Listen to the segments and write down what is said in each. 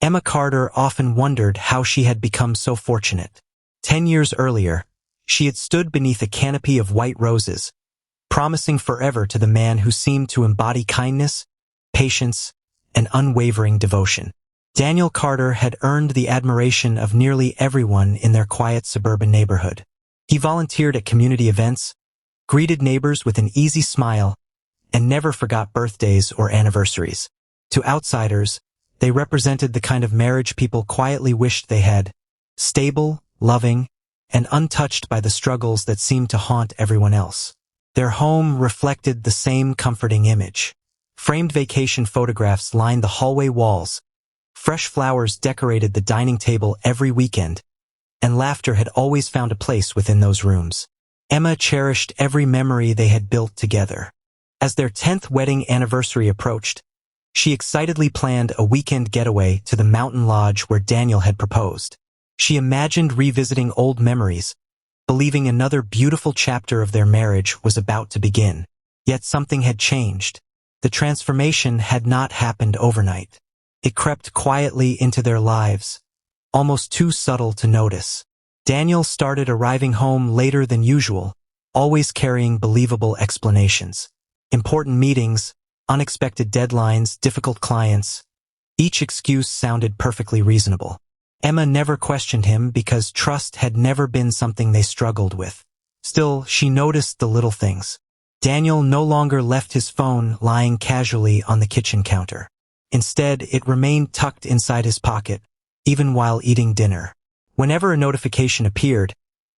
Emma Carter often wondered how she had become so fortunate. 10 years earlier, she had stood beneath a canopy of white roses, promising forever to the man who seemed to embody kindness, patience, and unwavering devotion. Daniel Carter had earned the admiration of nearly everyone in their quiet suburban neighborhood. He volunteered at community events, greeted neighbors with an easy smile, and never forgot birthdays or anniversaries. To outsiders, they represented the kind of marriage people quietly wished they had: stable, loving, and untouched by the struggles that seemed to haunt everyone else. Their home reflected the same comforting image. Framed vacation photographs lined the hallway walls, fresh flowers decorated the dining table every weekend, and laughter had always found a place within those rooms. Emma cherished every memory they had built together. As their 10th wedding anniversary approached, she excitedly planned a weekend getaway to the mountain lodge where Daniel had proposed. She imagined revisiting old memories, believing another beautiful chapter of their marriage was about to begin. Yet something had changed. The transformation had not happened overnight. It crept quietly into their lives, almost too subtle to notice. Daniel started arriving home later than usual, always carrying believable explanations. Important meetings, unexpected deadlines, difficult clients. Each excuse sounded perfectly reasonable. Emma never questioned him because trust had never been something they struggled with. Still, she noticed the little things. Daniel no longer left his phone lying casually on the kitchen counter. Instead, it remained tucked inside his pocket, even while eating dinner. Whenever a notification appeared,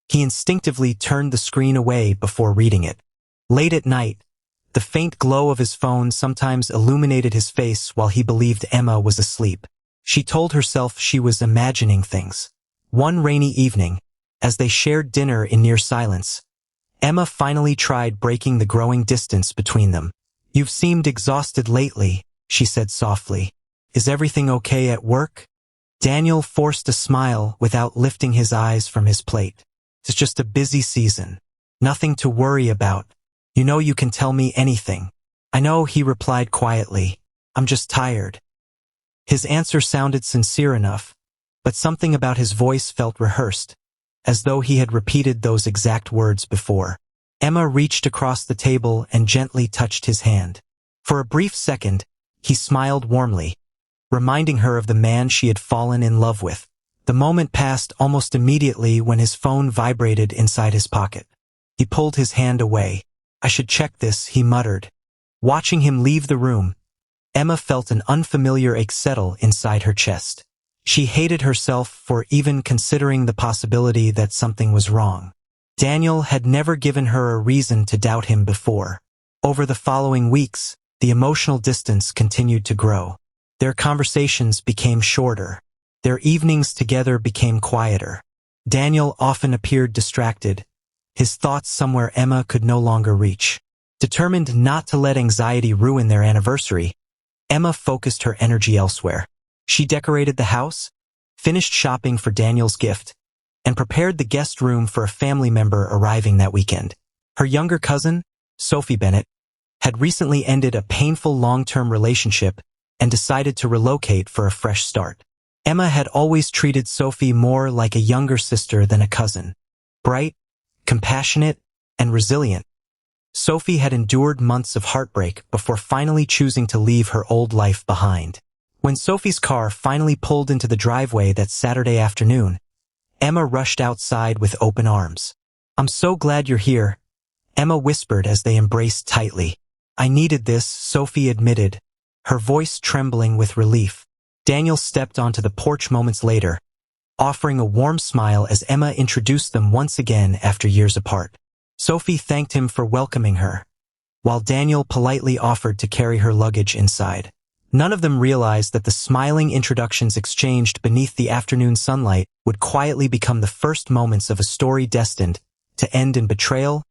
he instinctively turned the screen away before reading it. Late at night, the faint glow of his phone sometimes illuminated his face while he believed Emma was asleep. She told herself she was imagining things. One rainy evening, as they shared dinner in near silence, Emma finally tried breaking the growing distance between them. "You've seemed exhausted lately," she said softly. "Is everything okay at work?" Daniel forced a smile without lifting his eyes from his plate. "It's just a busy season. Nothing to worry about. You know you can tell me anything." "I know," he replied quietly. "I'm just tired." His answer sounded sincere enough, but something about his voice felt rehearsed, as though he had repeated those exact words before. Emma reached across the table and gently touched his hand. For a brief second, he smiled warmly, reminding her of the man she had fallen in love with. The moment passed almost immediately when his phone vibrated inside his pocket. He pulled his hand away. "I should check this," he muttered. Watching him leave the room, Emma felt an unfamiliar ache settle inside her chest. She hated herself for even considering the possibility that something was wrong. Daniel had never given her a reason to doubt him before. Over the following weeks, the emotional distance continued to grow. Their conversations became shorter. Their evenings together became quieter. Daniel often appeared distracted, his thoughts somewhere Emma could no longer reach. Determined not to let anxiety ruin their anniversary, Emma focused her energy elsewhere. She decorated the house, finished shopping for Daniel's gift, and prepared the guest room for a family member arriving that weekend. Her younger cousin, Sophie Bennett, had recently ended a painful long-term relationship and decided to relocate for a fresh start. Emma had always treated Sophie more like a younger sister than a cousin. Bright, compassionate, and resilient, Sophie had endured months of heartbreak before finally choosing to leave her old life behind. When Sophie's car finally pulled into the driveway that Saturday afternoon, Emma rushed outside with open arms. "I'm so glad you're here," Emma whispered as they embraced tightly. "I needed this," Sophie admitted, her voice trembling with relief. Daniel stepped onto the porch moments later, offering a warm smile as Emma introduced them once again after years apart. Sophie thanked him for welcoming her, while Daniel politely offered to carry her luggage inside. None of them realized that the smiling introductions exchanged beneath the afternoon sunlight would quietly become the first moments of a story destined to end in betrayal,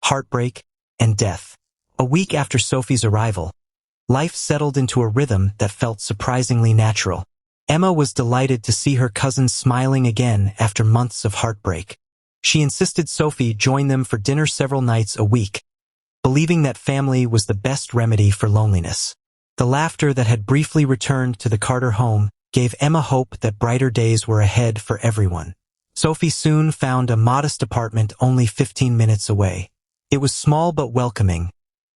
heartbreak, and death. A week after Sophie's arrival, life settled into a rhythm that felt surprisingly natural. Emma was delighted to see her cousin smiling again after months of heartbreak. She insisted Sophie join them for dinner several nights a week, believing that family was the best remedy for loneliness. The laughter that had briefly returned to the Carter home gave Emma hope that brighter days were ahead for everyone. Sophie soon found a modest apartment only 15 minutes away. It was small but welcoming,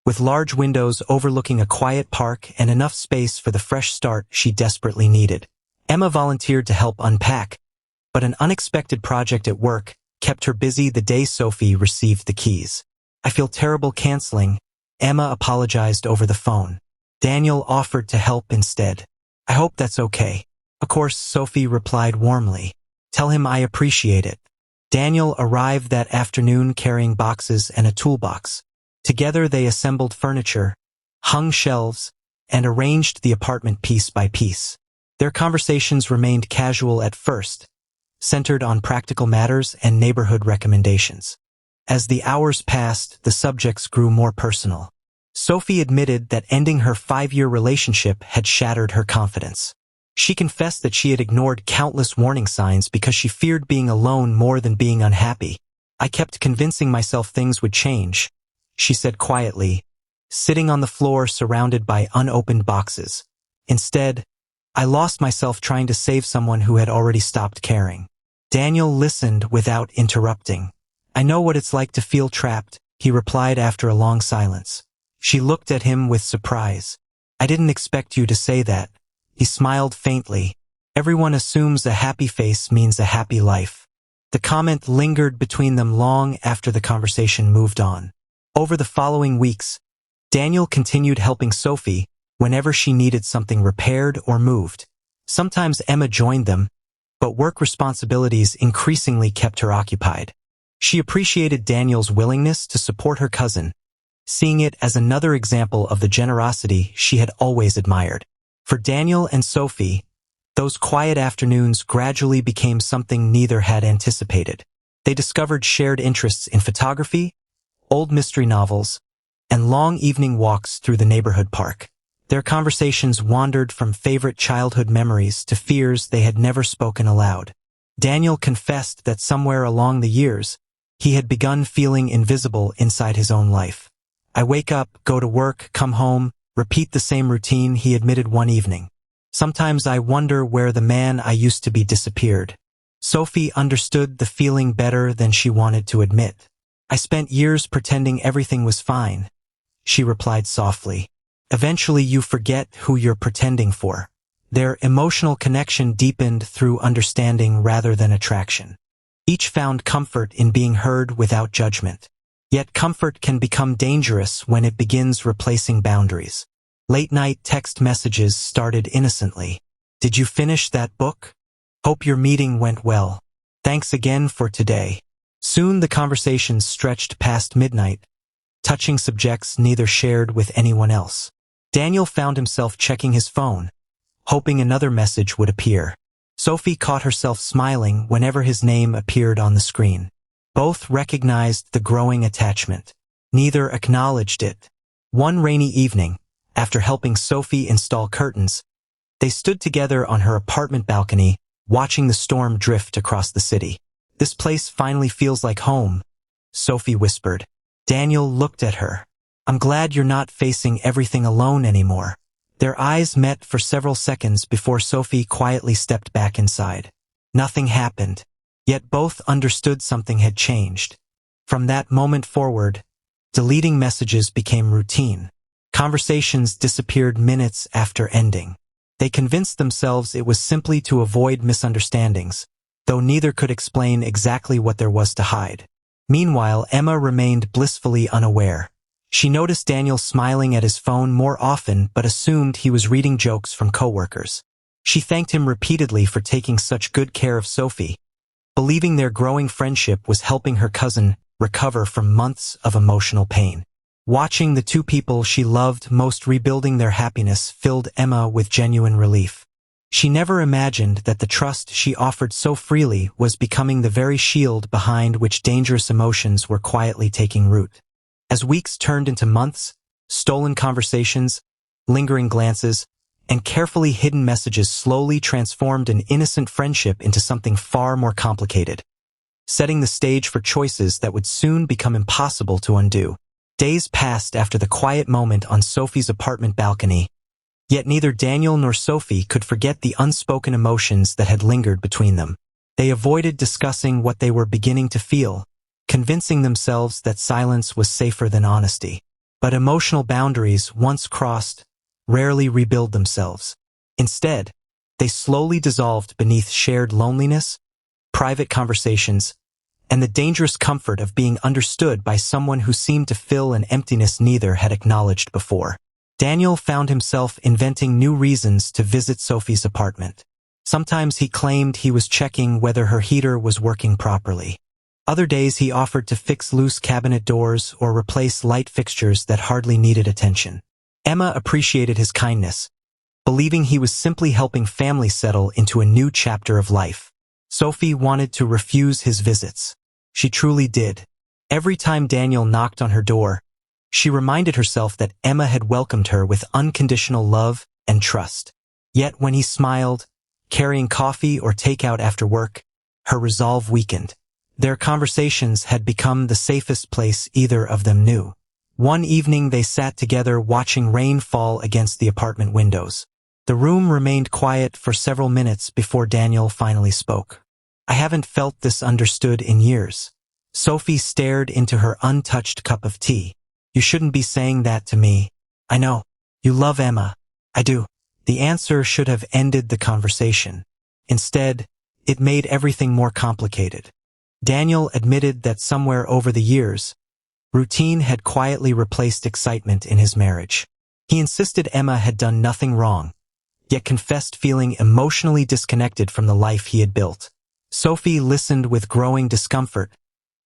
with large windows overlooking a quiet park and enough space for the fresh start she desperately needed. Emma volunteered to help unpack, but an unexpected project at work kept her busy the day Sophie received the keys. "I feel terrible canceling," Emma apologized over the phone. Daniel offered to help instead. "I hope that's okay." "Of course," Sophie replied warmly. "Tell him I appreciate it." Daniel arrived that afternoon carrying boxes and a toolbox. Together they assembled furniture, hung shelves, and arranged the apartment piece by piece. Their conversations remained casual at first, centered on practical matters and neighborhood recommendations. As the hours passed, the subjects grew more personal. Sophie admitted that ending her 5-year relationship had shattered her confidence. She confessed that she had ignored countless warning signs because she feared being alone more than being unhappy. "I kept convincing myself things would change," she said quietly, sitting on the floor surrounded by unopened boxes. "Instead, I lost myself trying to save someone who had already stopped caring." Daniel listened without interrupting. "I know what it's like to feel trapped," he replied after a long silence. She looked at him with surprise. "I didn't expect you to say that." He smiled faintly. "Everyone assumes a happy face means a happy life." The comment lingered between them long after the conversation moved on. Over the following weeks, Daniel continued helping Sophie whenever she needed something repaired or moved. Sometimes Emma joined them, but work responsibilities increasingly kept her occupied. She appreciated Daniel's willingness to support her cousin, seeing it as another example of the generosity she had always admired. For Daniel and Sophie, those quiet afternoons gradually became something neither had anticipated. They discovered shared interests in photography, old mystery novels, and long evening walks through the neighborhood park. Their conversations wandered from favorite childhood memories to fears they had never spoken aloud. Daniel confessed that somewhere along the years, he had begun feeling invisible inside his own life. "I wake up, go to work, come home, repeat the same routine," he admitted one evening. "Sometimes I wonder where the man I used to be disappeared." Sophie understood the feeling better than she wanted to admit. "I spent years pretending everything was fine," she replied softly. "Eventually you forget who you're pretending for." Their emotional connection deepened through understanding rather than attraction. Each found comfort in being heard without judgment. Yet comfort can become dangerous when it begins replacing boundaries. Late-night text messages started innocently. "Did you finish that book? Hope your meeting went well. Thanks again for today." Soon the conversations stretched past midnight, touching subjects neither shared with anyone else. Daniel found himself checking his phone, hoping another message would appear. Sophie caught herself smiling whenever his name appeared on the screen. Both recognized the growing attachment. Neither acknowledged it. One rainy evening, after helping Sophie install curtains, they stood together on her apartment balcony, watching the storm drift across the city. "This place finally feels like home," Sophie whispered. Daniel looked at her. "I'm glad you're not facing everything alone anymore." Their eyes met for several seconds before Sophie quietly stepped back inside. Nothing happened, yet both understood something had changed. From that moment forward, deleting messages became routine. Conversations disappeared minutes after ending. They convinced themselves it was simply to avoid misunderstandings, though neither could explain exactly what there was to hide. Meanwhile, Emma remained blissfully unaware. She noticed Daniel smiling at his phone more often but assumed he was reading jokes from coworkers. She thanked him repeatedly for taking such good care of Sophie, believing their growing friendship was helping her cousin recover from months of emotional pain. Watching the two people she loved most rebuilding their happiness filled Emma with genuine relief. She never imagined that the trust she offered so freely was becoming the very shield behind which dangerous emotions were quietly taking root. As weeks turned into months, stolen conversations, lingering glances, and carefully hidden messages slowly transformed an innocent friendship into something far more complicated, setting the stage for choices that would soon become impossible to undo. Days passed after the quiet moment on Sophie's apartment balcony, Yet neither Daniel nor Sophie could forget the unspoken emotions that had lingered between them. They avoided discussing what they were beginning to feel, convincing themselves that silence was safer than honesty. But emotional boundaries, once crossed, rarely rebuild themselves. Instead, they slowly dissolved beneath shared loneliness, private conversations, and the dangerous comfort of being understood by someone who seemed to fill an emptiness neither had acknowledged before. Daniel found himself inventing new reasons to visit Sophie's apartment. Sometimes he claimed he was checking whether her heater was working properly. Other days he offered to fix loose cabinet doors or replace light fixtures that hardly needed attention. Emma appreciated his kindness, believing he was simply helping family settle into a new chapter of life. Sophie wanted to refuse his visits. She truly did. Every time Daniel knocked on her door, she reminded herself that Emma had welcomed her with unconditional love and trust. Yet when he smiled, carrying coffee or takeout after work, her resolve weakened. Their conversations had become the safest place either of them knew. One evening they sat together watching rain fall against the apartment windows. The room remained quiet for several minutes before Daniel finally spoke. "I haven't felt this understood in years." Sophie stared into her untouched cup of tea. "You shouldn't be saying that to me. I know. You love Emma." "I do." The answer should have ended the conversation. Instead, it made everything more complicated. Daniel admitted that somewhere over the years, routine had quietly replaced excitement in his marriage. He insisted Emma had done nothing wrong, yet confessed feeling emotionally disconnected from the life he had built. Sophie listened with growing discomfort,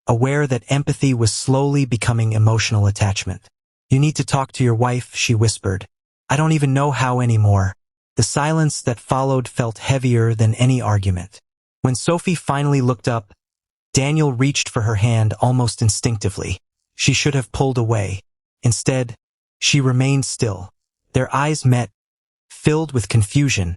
aware that empathy was slowly becoming emotional attachment. "You need to talk to your wife," she whispered. "I don't even know how anymore." The silence that followed felt heavier than any argument. When Sophie finally looked up, Daniel reached for her hand almost instinctively. She should have pulled away. Instead, she remained still. Their eyes met, filled with confusion,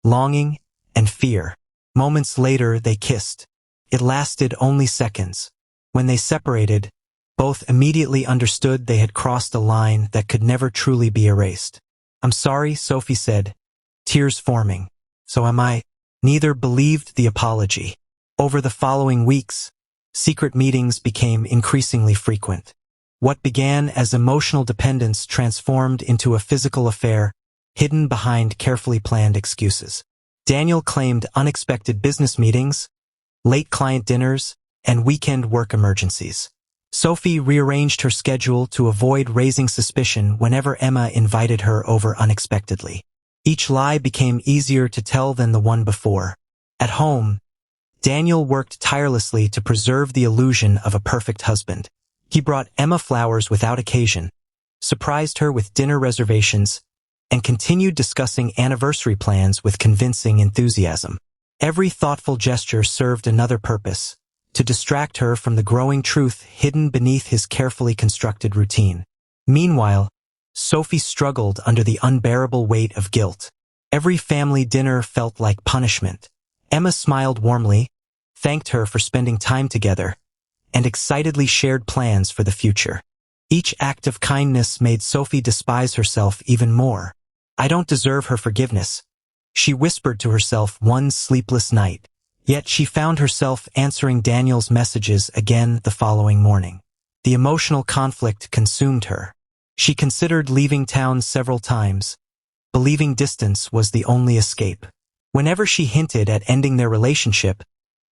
longing, and fear. Moments later, they kissed. It lasted only seconds. When they separated, both immediately understood they had crossed a line that could never truly be erased. "I'm sorry," Sophie said, tears forming. "So am I." Neither believed the apology. Over the following weeks, secret meetings became increasingly frequent. What began as emotional dependence transformed into a physical affair, hidden behind carefully planned excuses. Daniel claimed unexpected business meetings, late client dinners, and weekend work emergencies. Sophie rearranged her schedule to avoid raising suspicion whenever Emma invited her over unexpectedly. Each lie became easier to tell than the one before. At home, Daniel worked tirelessly to preserve the illusion of a perfect husband. He brought Emma flowers without occasion, surprised her with dinner reservations, and continued discussing anniversary plans with convincing enthusiasm. Every thoughtful gesture served another purpose: to distract her from the growing truth hidden beneath his carefully constructed routine. Meanwhile, Sophie struggled under the unbearable weight of guilt. Every family dinner felt like punishment. Emma smiled warmly, thanked her for spending time together, and excitedly shared plans for the future. Each act of kindness made Sophie despise herself even more. "I don't deserve her forgiveness," she whispered to herself one sleepless night. Yet she found herself answering Daniel's messages again the following morning. The emotional conflict consumed her. She considered leaving town several times, believing distance was the only escape. Whenever she hinted at ending their relationship,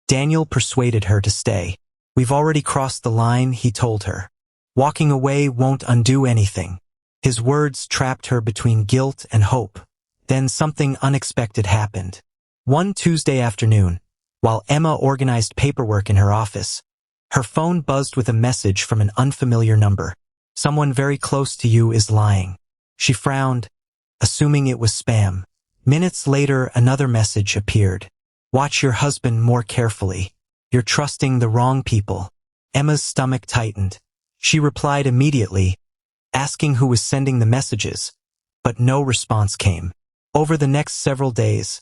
Daniel persuaded her to stay. "We've already crossed the line," he told her. "Walking away won't undo anything." His words trapped her between guilt and hope. Then something unexpected happened. One Tuesday afternoon, while Emma organized paperwork in her office, her phone buzzed with a message from an unfamiliar number. "Someone very close to you is lying." She frowned, assuming it was spam. Minutes later, another message appeared. "Watch your husband more carefully. You're trusting the wrong people." Emma's stomach tightened. She replied immediately, asking who was sending the messages, but no response came. Over the next several days,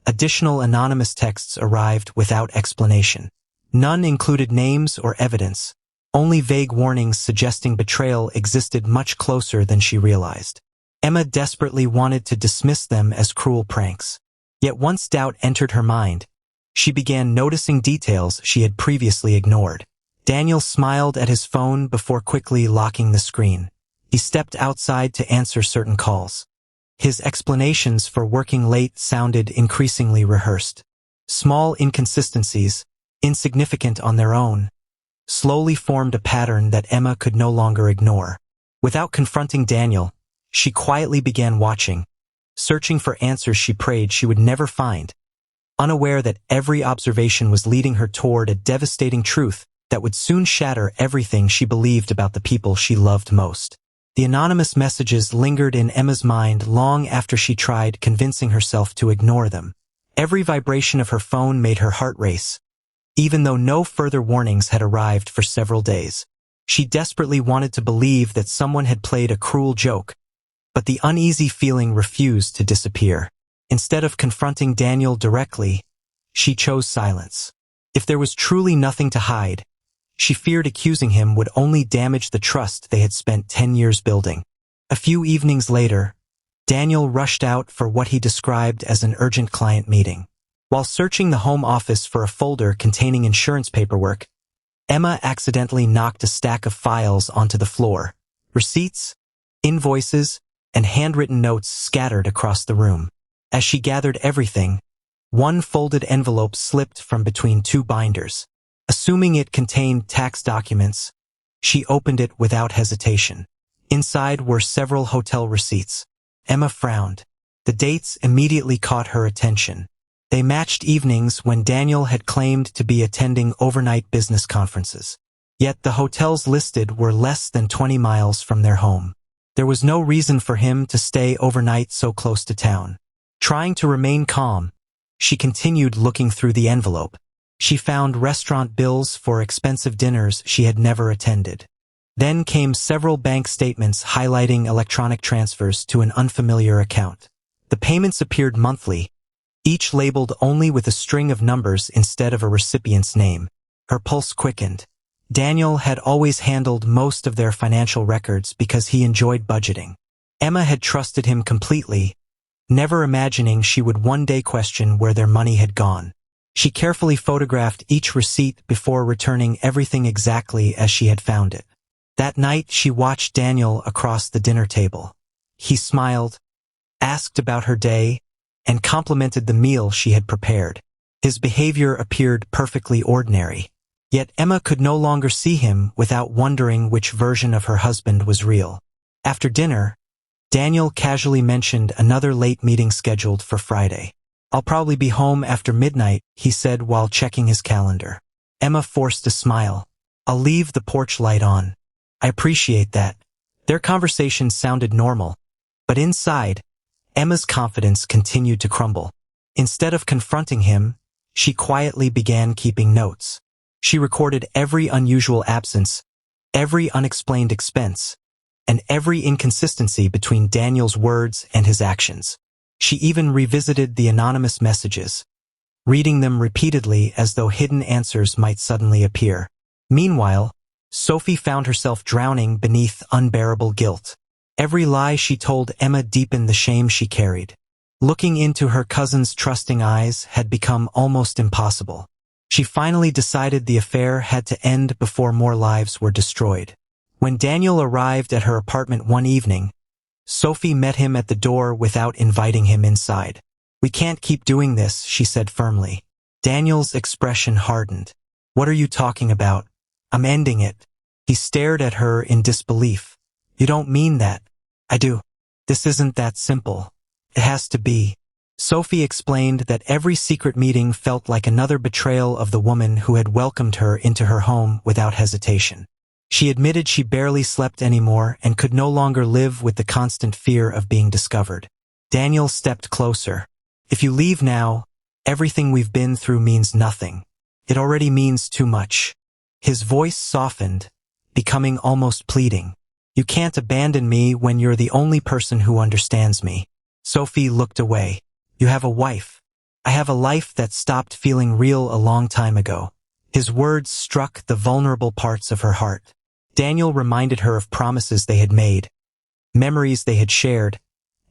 additional anonymous texts arrived without explanation. None included names or evidence, only vague warnings suggesting betrayal existed much closer than she realized. Emma desperately wanted to dismiss them as cruel pranks. Yet once doubt entered her mind, she began noticing details she had previously ignored. Daniel smiled at his phone before quickly locking the screen. He stepped outside to answer certain calls. His explanations for working late sounded increasingly rehearsed. Small inconsistencies, insignificant on their own, slowly formed a pattern that Emma could no longer ignore. Without confronting Daniel, she quietly began watching, searching for answers she prayed she would never find, unaware that every observation was leading her toward a devastating truth that would soon shatter everything she believed about the people she loved most. The anonymous messages lingered in Emma's mind long after she tried convincing herself to ignore them. Every vibration of her phone made her heart race, even though no further warnings had arrived for several days. She desperately wanted to believe that someone had played a cruel joke, but the uneasy feeling refused to disappear. Instead of confronting Daniel directly, she chose silence. If there was truly nothing to hide, she feared accusing him would only damage the trust they had spent 10 years building. A few evenings later, Daniel rushed out for what he described as an urgent client meeting. While searching the home office for a folder containing insurance paperwork, Emma accidentally knocked a stack of files onto the floor. Receipts, invoices, and handwritten notes scattered across the room. As she gathered everything, one folded envelope slipped from between two binders. Assuming it contained tax documents, she opened it without hesitation. Inside were several hotel receipts. Emma frowned. The dates immediately caught her attention. They matched evenings when Daniel had claimed to be attending overnight business conferences. Yet the hotels listed were less than 20 miles from their home. There was no reason for him to stay overnight so close to town. Trying to remain calm, she continued looking through the envelope. She found restaurant bills for expensive dinners she had never attended. Then came several bank statements highlighting electronic transfers to an unfamiliar account. The payments appeared monthly, each labeled only with a string of numbers instead of a recipient's name. Her pulse quickened. Daniel had always handled most of their financial records because he enjoyed budgeting. Emma had trusted him completely, never imagining she would one day question where their money had gone. She carefully photographed each receipt before returning everything exactly as she had found it. That night, she watched Daniel across the dinner table. He smiled, asked about her day, and complimented the meal she had prepared. His behavior appeared perfectly ordinary. Yet Emma could no longer see him without wondering which version of her husband was real. After dinner, Daniel casually mentioned another late meeting scheduled for Friday. "I'll probably be home after midnight," he said while checking his calendar. Emma forced a smile. "I'll leave the porch light on." "I appreciate that." Their conversation sounded normal, but inside, Emma's confidence continued to crumble. Instead of confronting him, she quietly began keeping notes. She recorded every unusual absence, every unexplained expense, and every inconsistency between Daniel's words and his actions. She even revisited the anonymous messages, reading them repeatedly as though hidden answers might suddenly appear. Meanwhile, Sophie found herself drowning beneath unbearable guilt. Every lie she told Emma deepened the shame she carried. Looking into her cousin's trusting eyes had become almost impossible. She finally decided the affair had to end before more lives were destroyed. When Daniel arrived at her apartment one evening, Sophie met him at the door without inviting him inside. "We can't keep doing this," she said firmly. Daniel's expression hardened. "What are you talking about? I'm ending it." He stared at her in disbelief. "You don't mean that." "I do. This isn't that simple. It has to be." Sophie explained that every secret meeting felt like another betrayal of the woman who had welcomed her into her home without hesitation. She admitted she barely slept anymore and could no longer live with the constant fear of being discovered. Daniel stepped closer. "If you leave now, everything we've been through means nothing. It already means too much." His voice softened, becoming almost pleading. "You can't abandon me when you're the only person who understands me." Sophie looked away. "You have a wife. I have a life that stopped feeling real a long time ago." His words struck the vulnerable parts of her heart. Daniel reminded her of promises they had made, memories they had shared,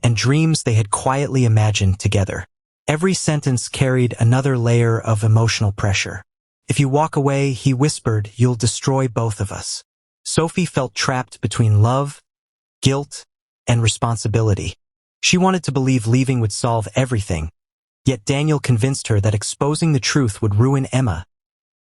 and dreams they had quietly imagined together. Every sentence carried another layer of emotional pressure. "If you walk away," he whispered, "you'll destroy both of us." Sophie felt trapped between love, guilt, and responsibility. She wanted to believe leaving would solve everything, yet Daniel convinced her that exposing the truth would ruin Emma,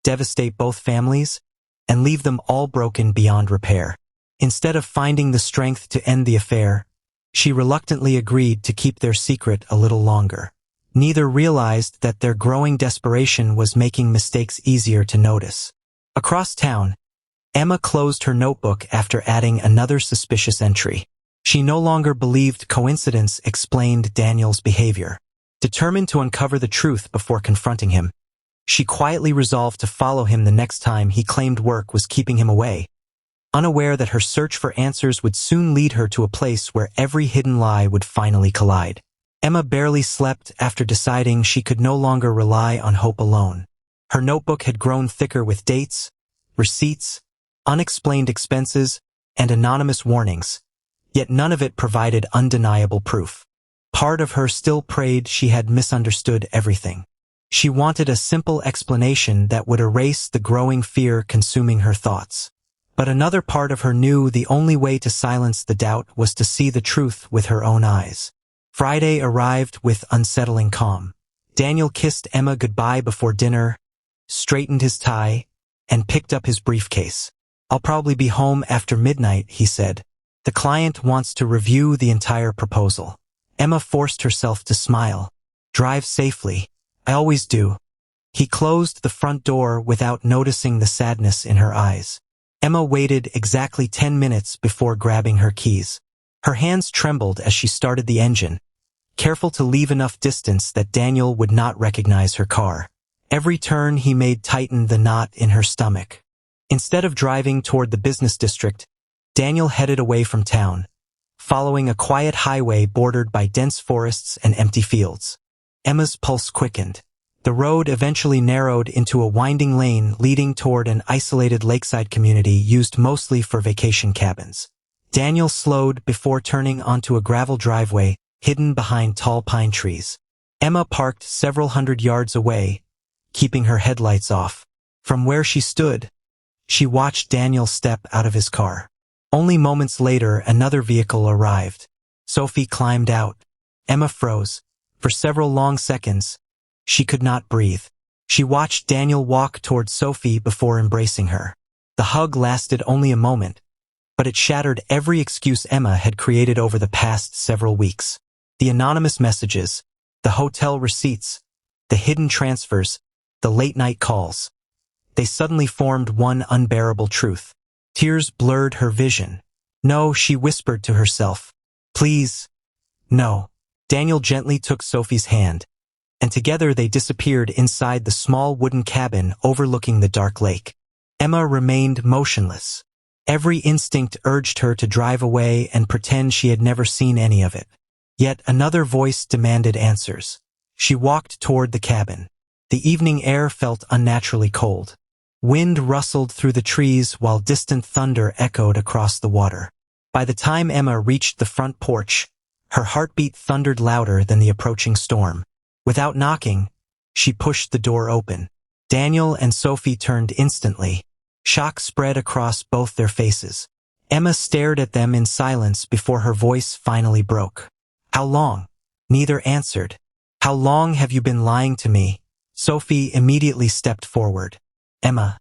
devastate both families, and leave them all broken beyond repair. Instead of finding the strength to end the affair, she reluctantly agreed to keep their secret a little longer. Neither realized that their growing desperation was making mistakes easier to notice. Across town, Emma closed her notebook after adding another suspicious entry. She no longer believed coincidence explained Daniel's behavior. Determined to uncover the truth before confronting him, she quietly resolved to follow him the next time he claimed work was keeping him away, unaware that her search for answers would soon lead her to a place where every hidden lie would finally collide. Emma barely slept after deciding she could no longer rely on hope alone. Her notebook had grown thicker with dates, receipts, unexplained expenses, and anonymous warnings, yet none of it provided undeniable proof. Part of her still prayed she had misunderstood everything. She wanted a simple explanation that would erase the growing fear consuming her thoughts. But another part of her knew the only way to silence the doubt was to see the truth with her own eyes. Friday arrived with unsettling calm. Daniel kissed Emma goodbye before dinner, straightened his tie, and picked up his briefcase. "I'll probably be home after midnight," he said. "The client wants to review the entire proposal." Emma forced herself to smile. "Drive safely. I always do." He closed the front door without noticing the sadness in her eyes. Emma waited exactly 10 minutes before grabbing her keys. Her hands trembled as she started the engine, careful to leave enough distance that Daniel would not recognize her car. Every turn he made tightened the knot in her stomach. Instead of driving toward the business district, Daniel headed away from town, following a quiet highway bordered by dense forests and empty fields. Emma's pulse quickened. The road eventually narrowed into a winding lane leading toward an isolated lakeside community used mostly for vacation cabins. Daniel slowed before turning onto a gravel driveway hidden behind tall pine trees. Emma parked several hundred yards away, keeping her headlights off. From where she stood, she watched Daniel step out of his car. Only moments later, another vehicle arrived. Sophie climbed out. Emma froze. For several long seconds, she could not breathe. She watched Daniel walk toward Sophie before embracing her. The hug lasted only a moment, but it shattered every excuse Emma had created over the past several weeks. The anonymous messages, the hotel receipts, the hidden transfers, the late-night calls. They suddenly formed one unbearable truth. Tears blurred her vision. "No," she whispered to herself. "Please, no." Daniel gently took Sophie's hand, and together they disappeared inside the small wooden cabin overlooking the dark lake. Emma remained motionless. Every instinct urged her to drive away and pretend she had never seen any of it. Yet another voice demanded answers. She walked toward the cabin. The evening air felt unnaturally cold. Wind rustled through the trees while distant thunder echoed across the water. By the time Emma reached the front porch, her heartbeat thundered louder than the approaching storm. Without knocking, she pushed the door open. Daniel and Sophie turned instantly. Shock spread across both their faces. Emma stared at them in silence before her voice finally broke. "How long?" Neither answered. "How long have you been lying to me?" Sophie immediately stepped forward. "Emma,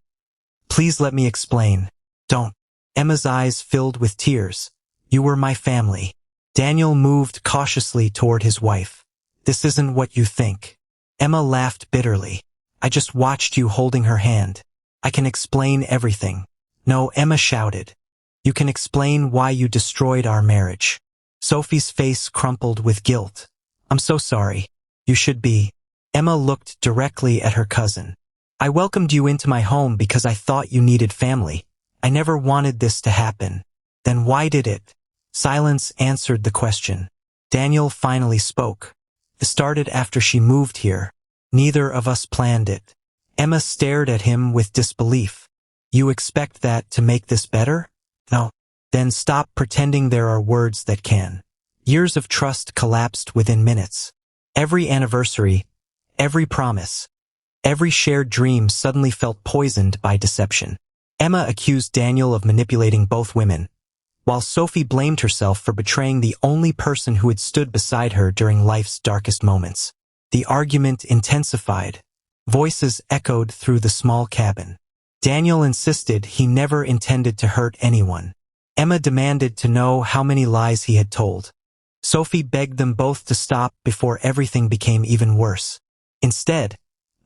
please let me explain." "Don't." Emma's eyes filled with tears. "You were my family." Daniel moved cautiously toward his wife. "This isn't what you think." Emma laughed bitterly. "I just watched you holding her hand. I can explain everything." "No," Emma shouted. "You can explain why you destroyed our marriage." Sophie's face crumpled with guilt. "I'm so sorry. You should be." Emma looked directly at her cousin. "I welcomed you into my home because I thought you needed family. I never wanted this to happen." "Then why did it?" Silence answered the question. Daniel finally spoke. "It started after she moved here. Neither of us planned it." Emma stared at him with disbelief. "You expect that to make this better?" "No." "Then stop pretending there are words that can. Years of trust collapsed within minutes. Every anniversary, every promise, every shared dream suddenly felt poisoned by deception. Emma accused Daniel of manipulating both women, while Sophie blamed herself for betraying the only person who had stood beside her during life's darkest moments. The argument intensified. Voices echoed through the small cabin. Daniel insisted he never intended to hurt anyone. Emma demanded to know how many lies he had told. Sophie begged them both to stop before everything became even worse. Instead,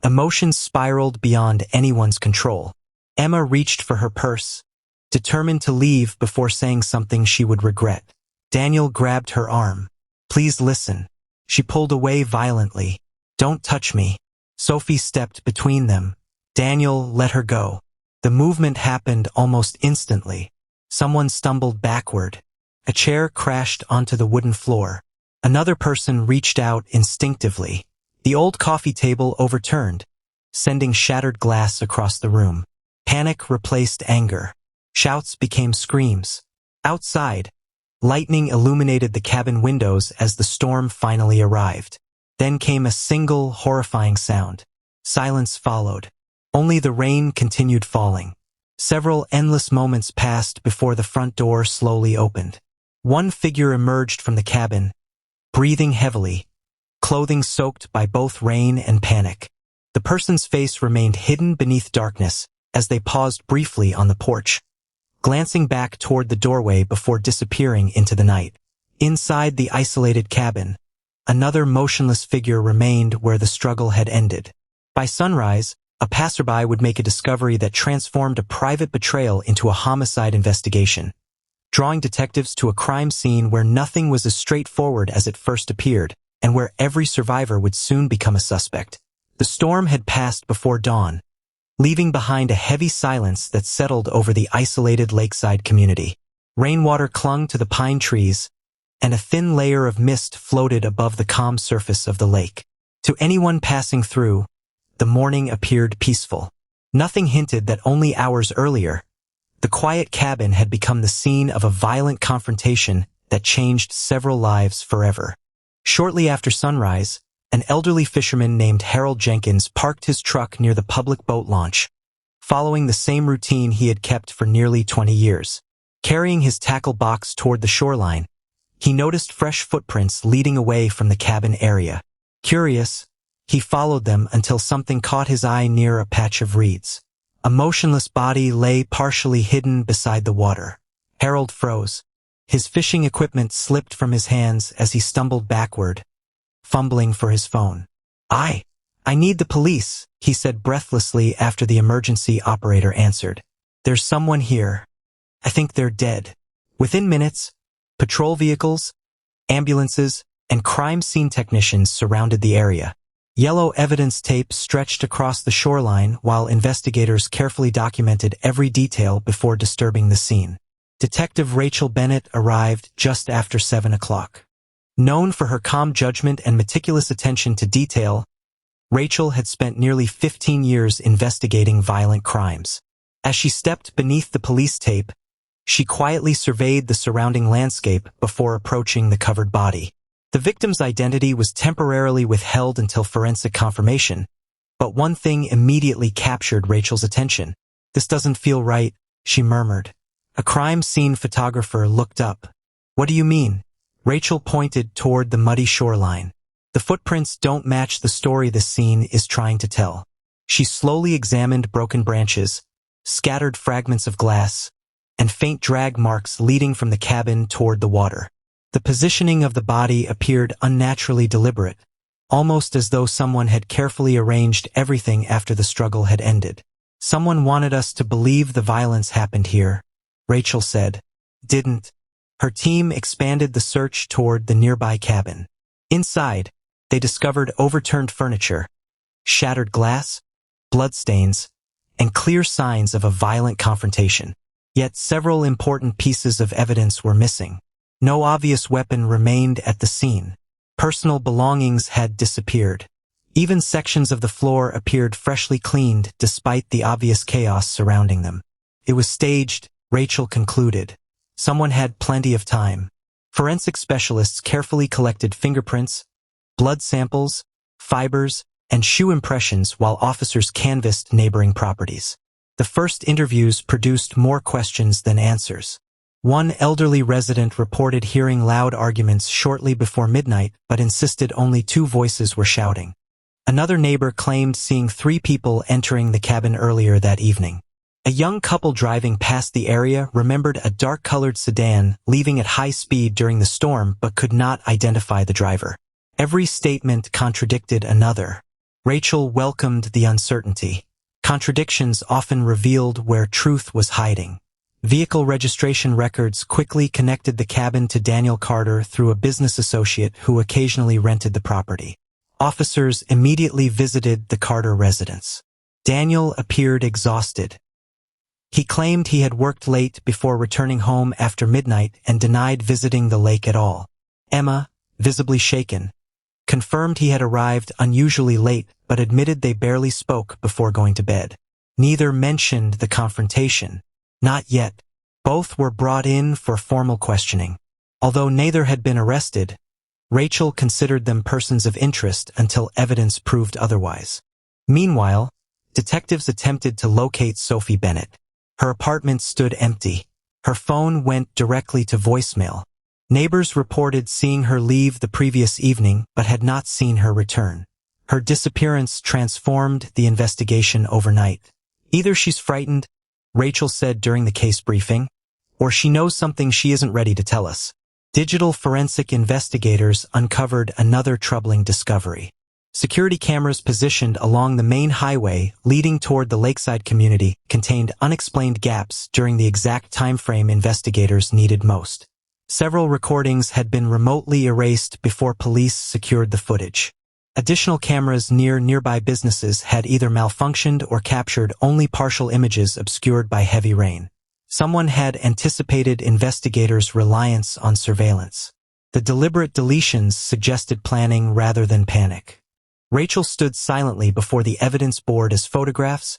emotions spiraled beyond anyone's control. Emma reached for her purse, determined to leave before saying something she would regret. Daniel grabbed her arm. "Please listen." She pulled away violently. "Don't touch me." Sophie stepped between them. Daniel let her go. The movement happened almost instantly. Someone stumbled backward. A chair crashed onto the wooden floor. Another person reached out instinctively. The old coffee table overturned, sending shattered glass across the room. Panic replaced anger. Shouts became screams. Outside, lightning illuminated the cabin windows as the storm finally arrived. Then came a single, horrifying sound. Silence followed. Only the rain continued falling. Several endless moments passed before the front door slowly opened. One figure emerged from the cabin, breathing heavily, clothing soaked by both rain and panic. The person's face remained hidden beneath darkness as they paused briefly on the porch, glancing back toward the doorway before disappearing into the night. Inside the isolated cabin, another motionless figure remained where the struggle had ended. By sunrise, a passerby would make a discovery that transformed a private betrayal into a homicide investigation, drawing detectives to a crime scene where nothing was as straightforward as it first appeared, and where every survivor would soon become a suspect. The storm had passed before dawn, leaving behind a heavy silence that settled over the isolated lakeside community. Rainwater clung to the pine trees, and a thin layer of mist floated above the calm surface of the lake. To anyone passing through, the morning appeared peaceful. Nothing hinted that only hours earlier, the quiet cabin had become the scene of a violent confrontation that changed several lives forever. Shortly after sunrise, an elderly fisherman named Harold Jenkins parked his truck near the public boat launch, following the same routine he had kept for nearly 20 years. Carrying his tackle box toward the shoreline, he noticed fresh footprints leading away from the cabin area. Curious, he followed them until something caught his eye near a patch of reeds. A motionless body lay partially hidden beside the water. Harold froze. His fishing equipment slipped from his hands as he stumbled backward, fumbling for his phone. I need the police," he said breathlessly after the emergency operator answered. "There's someone here. I think they're dead." Within minutes, patrol vehicles, ambulances, and crime scene technicians surrounded the area. Yellow evidence tape stretched across the shoreline while investigators carefully documented every detail before disturbing the scene. Detective Rachel Bennett arrived just after 7 o'clock. Known for her calm judgment and meticulous attention to detail, Rachel had spent nearly 15 years investigating violent crimes. As she stepped beneath the police tape, she quietly surveyed the surrounding landscape before approaching the covered body. The victim's identity was temporarily withheld until forensic confirmation, but one thing immediately captured Rachel's attention. "This doesn't feel right," she murmured. A crime scene photographer looked up. "What do you mean?" Rachel pointed toward the muddy shoreline. "The footprints don't match the story this scene is trying to tell." She slowly examined broken branches, scattered fragments of glass, and faint drag marks leading from the cabin toward the water. The positioning of the body appeared unnaturally deliberate, almost as though someone had carefully arranged everything after the struggle had ended. "Someone wanted us to believe the violence happened here," Rachel said. "Didn't." Her team expanded the search toward the nearby cabin. Inside, they discovered overturned furniture, shattered glass, bloodstains, and clear signs of a violent confrontation. Yet several important pieces of evidence were missing. No obvious weapon remained at the scene. Personal belongings had disappeared. Even sections of the floor appeared freshly cleaned despite the obvious chaos surrounding them. It was staged, Rachel concluded. Someone had plenty of time. Forensic specialists carefully collected fingerprints, blood samples, fibers, and shoe impressions while officers canvassed neighboring properties. The first interviews produced more questions than answers. One elderly resident reported hearing loud arguments shortly before midnight but insisted only 2 voices were shouting. Another neighbor claimed seeing 3 people entering the cabin earlier that evening. A young couple driving past the area remembered a dark-colored sedan leaving at high speed during the storm but could not identify the driver. Every statement contradicted another. Rachel welcomed the uncertainty. Contradictions often revealed where truth was hiding. Vehicle registration records quickly connected the cabin to Daniel Carter through a business associate who occasionally rented the property. Officers immediately visited the Carter residence. Daniel appeared exhausted. He claimed he had worked late before returning home after midnight and denied visiting the lake at all. Emma, visibly shaken, confirmed he had arrived unusually late but admitted they barely spoke before going to bed. Neither mentioned the confrontation. Not yet. Both were brought in for formal questioning. Although neither had been arrested, Rachel considered them persons of interest until evidence proved otherwise. Meanwhile, detectives attempted to locate Sophie Bennett. Her apartment stood empty. Her phone went directly to voicemail. Neighbors reported seeing her leave the previous evening but had not seen her return. Her disappearance transformed the investigation overnight. Either she's frightened, Rachel said during the case briefing, or she knows something she isn't ready to tell us. Digital forensic investigators uncovered another troubling discovery. Security cameras positioned along the main highway leading toward the lakeside community contained unexplained gaps during the exact time frame investigators needed most. Several recordings had been remotely erased before police secured the footage. Additional cameras near nearby businesses had either malfunctioned or captured only partial images obscured by heavy rain. Someone had anticipated investigators' reliance on surveillance. The deliberate deletions suggested planning rather than panic. Rachel stood silently before the evidence board as photographs,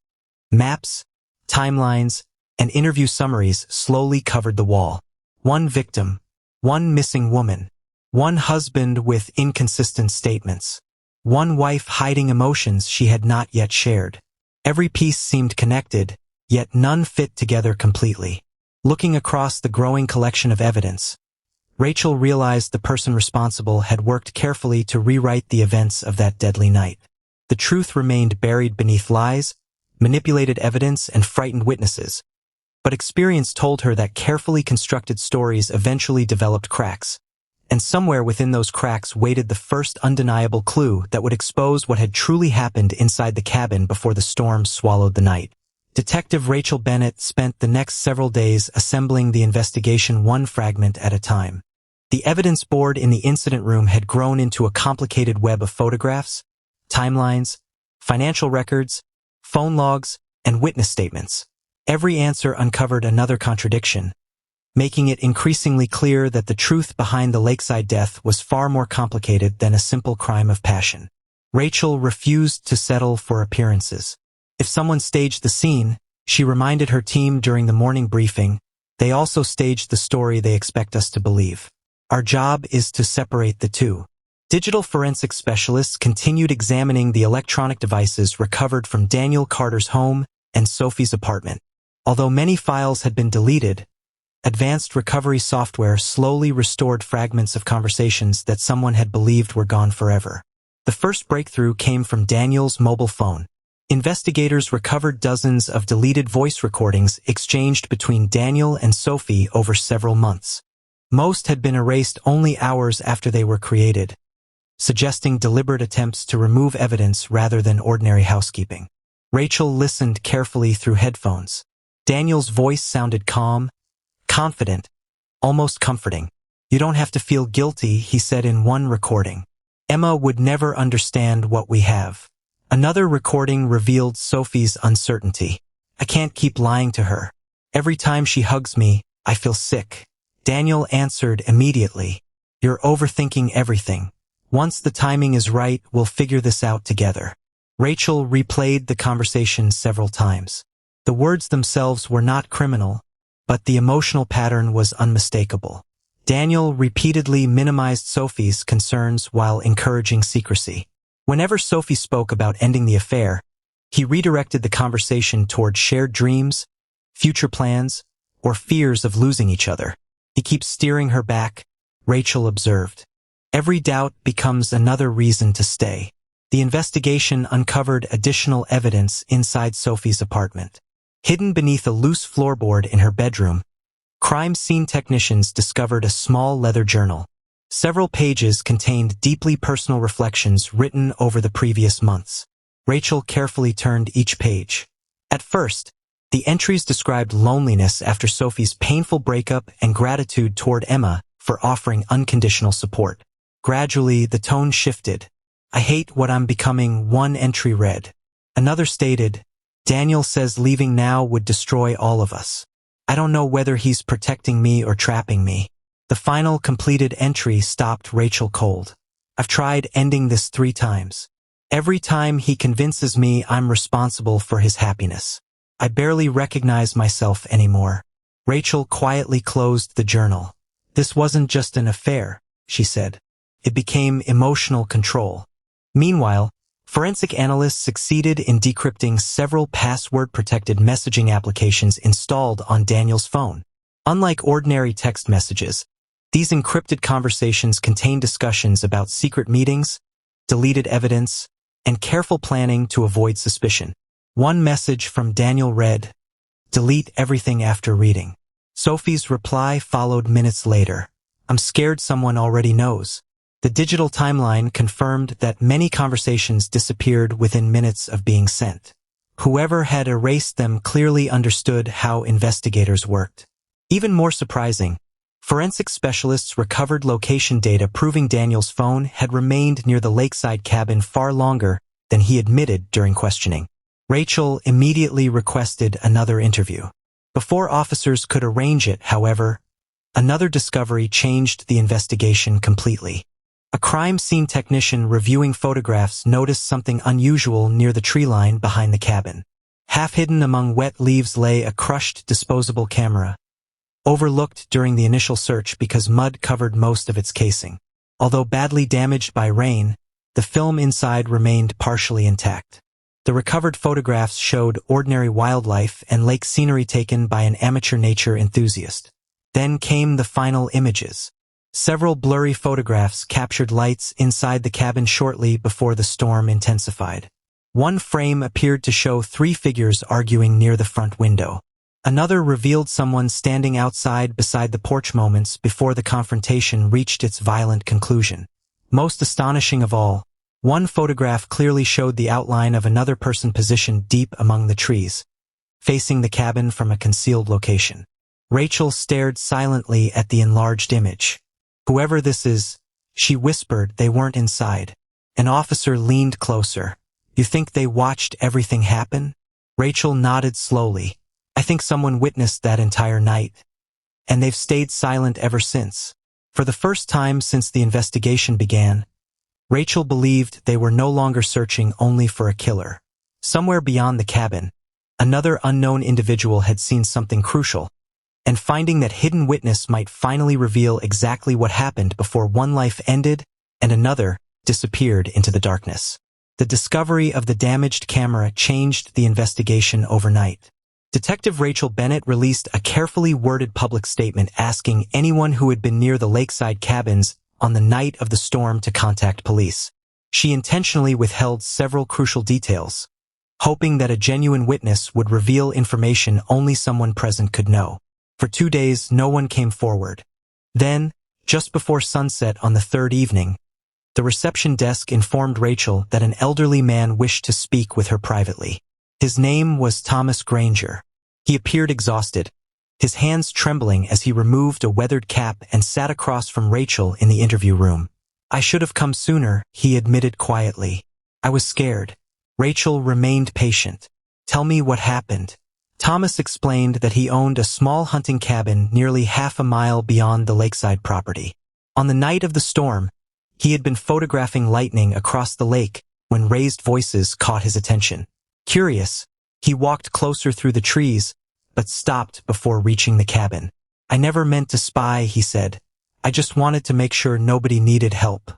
maps, timelines, and interview summaries slowly covered the wall. One victim, one missing woman, one husband with inconsistent statements, one wife hiding emotions she had not yet shared. Every piece seemed connected, yet none fit together completely. Looking across the growing collection of evidence, Rachel realized the person responsible had worked carefully to rewrite the events of that deadly night. The truth remained buried beneath lies, manipulated evidence, and frightened witnesses, but experience told her that carefully constructed stories eventually developed cracks, and somewhere within those cracks waited the first undeniable clue that would expose what had truly happened inside the cabin before the storm swallowed the night. Detective Rachel Bennett spent the next several days assembling the investigation one fragment at a time. The evidence board in the incident room had grown into a complicated web of photographs, timelines, financial records, phone logs, and witness statements. Every answer uncovered another contradiction, making it increasingly clear that the truth behind the lakeside death was far more complicated than a simple crime of passion. Rachel refused to settle for appearances. If someone staged the scene, she reminded her team during the morning briefing, they also staged the story they expect us to believe. Our job is to separate the two. Digital forensic specialists continued examining the electronic devices recovered from Daniel Carter's home and Sophie's apartment. Although many files had been deleted, advanced recovery software slowly restored fragments of conversations that someone had believed were gone forever. The first breakthrough came from Daniel's mobile phone. Investigators recovered dozens of deleted voice recordings exchanged between Daniel and Sophie over several months. Most had been erased only hours after they were created, suggesting deliberate attempts to remove evidence rather than ordinary housekeeping. Rachel listened carefully through headphones. Daniel's voice sounded calm, confident, almost comforting. "You don't have to feel guilty," he said in one recording. "Emma would never understand what we have." Another recording revealed Sophie's uncertainty. "I can't keep lying to her. Every time she hugs me, I feel sick." Daniel answered immediately, "You're overthinking everything. Once the timing is right, we'll figure this out together." Rachel replayed the conversation several times. The words themselves were not criminal, but the emotional pattern was unmistakable. Daniel repeatedly minimized Sophie's concerns while encouraging secrecy. Whenever Sophie spoke about ending the affair, he redirected the conversation toward shared dreams, future plans, or fears of losing each other. He keeps steering her back, Rachel observed. Every doubt becomes another reason to stay. The investigation uncovered additional evidence inside Sophie's apartment. Hidden beneath a loose floorboard in her bedroom, crime scene technicians discovered a small leather journal. Several pages contained deeply personal reflections written over the previous months. Rachel carefully turned each page. At first, the entries described loneliness after Sophie's painful breakup and gratitude toward Emma for offering unconditional support. Gradually, the tone shifted. "I hate what I'm becoming," one entry read. Another stated, "Daniel says leaving now would destroy all of us. I don't know whether he's protecting me or trapping me." The final completed entry stopped Rachel cold. "I've tried ending this 3 times. Every time he convinces me I'm responsible for his happiness. I barely recognize myself anymore." Rachel quietly closed the journal. "This wasn't just an affair," she said. "It became emotional control." Meanwhile, forensic analysts succeeded in decrypting several password-protected messaging applications installed on Daniel's phone. Unlike ordinary text messages, these encrypted conversations contain discussions about secret meetings, deleted evidence, and careful planning to avoid suspicion. One message from Daniel read, "Delete everything after reading." Sophie's reply followed minutes later. "I'm scared someone already knows." The digital timeline confirmed that many conversations disappeared within minutes of being sent. Whoever had erased them clearly understood how investigators worked. Even more surprising, forensic specialists recovered location data proving Daniel's phone had remained near the lakeside cabin far longer than he admitted during questioning. Rachel immediately requested another interview. Before officers could arrange it, however, another discovery changed the investigation completely. A crime scene technician reviewing photographs noticed something unusual near the tree line behind the cabin. Half hidden among wet leaves lay a crushed disposable camera, overlooked during the initial search because mud covered most of its casing. Although badly damaged by rain, the film inside remained partially intact. The recovered photographs showed ordinary wildlife and lake scenery taken by an amateur nature enthusiast. Then came the final images. Several blurry photographs captured lights inside the cabin shortly before the storm intensified. One frame appeared to show 3 figures arguing near the front window. Another revealed someone standing outside beside the porch moments before the confrontation reached its violent conclusion. Most astonishing of all, one photograph clearly showed the outline of another person positioned deep among the trees, facing the cabin from a concealed location. Rachel stared silently at the enlarged image. "Whoever this is," she whispered. "They weren't inside." An officer leaned closer. "You think they watched everything happen?" Rachel nodded slowly. "I think someone witnessed that entire night. And they've stayed silent ever since." For the first time since the investigation began, Rachel believed they were no longer searching only for a killer. Somewhere beyond the cabin, another unknown individual had seen something crucial, and finding that hidden witness might finally reveal exactly what happened before one life ended and another disappeared into the darkness. The discovery of the damaged camera changed the investigation overnight. Detective Rachel Bennett released a carefully worded public statement asking anyone who had been near the lakeside cabins on the night of the storm to contact police. She intentionally withheld several crucial details, hoping that a genuine witness would reveal information only someone present could know. For 2 days, no one came forward. Then, just before sunset on the 3rd evening, the reception desk informed Rachel that an elderly man wished to speak with her privately. His name was Thomas Granger. He appeared exhausted, his hands trembling as he removed a weathered cap and sat across from Rachel in the interview room. "I should have come sooner," he admitted quietly. "I was scared." Rachel remained patient. "Tell me what happened." Thomas explained that he owned a small hunting cabin nearly half a mile beyond the lakeside property. On the night of the storm, he had been photographing lightning across the lake when raised voices caught his attention. Curious, he walked closer through the trees, but stopped before reaching the cabin. "I never meant to spy," he said. I just wanted to make sure nobody needed help.